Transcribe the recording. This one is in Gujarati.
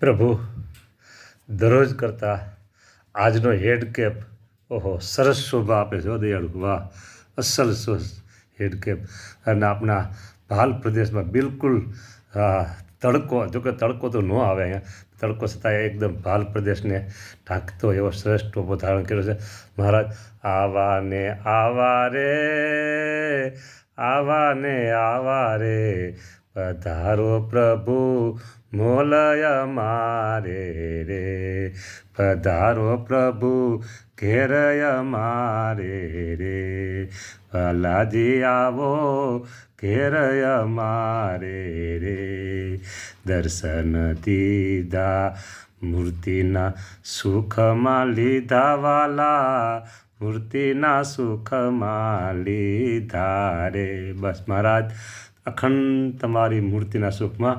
પ્રભુ દરરોજ કરતાં આજનો હેડ કેપ સરસ શોભા આપે છે. દયાળુ વાહ, અસલ હેડ કેપ. અને આપણા ભાલ પ્રદેશમાં બિલકુલ તડકો, જોકે તડકો તો ન આવે અહીંયા, તડકો છતાં એકદમ ભાલ પ્રદેશને ઢાંકતો એવો શ્રેષ્ઠ ટોપો ધારણ કર્યો છે. મહારાજ આવા ને આવા રે, આવા ને આવા રે, પધારો પ્રભુ મોલય મારે રે, પધારો પ્રભુ ઘેરય મારે રે, ભલાજી આવો ઘેરય મારે રે. દર્શન દીધા મૂર્તિના સુખમાં લીધા વાલા, મૂર્તિના સુખમાં લીધા રે. બસ મહારાજ, અખંડ તમારી મૂર્તિના સુખમાં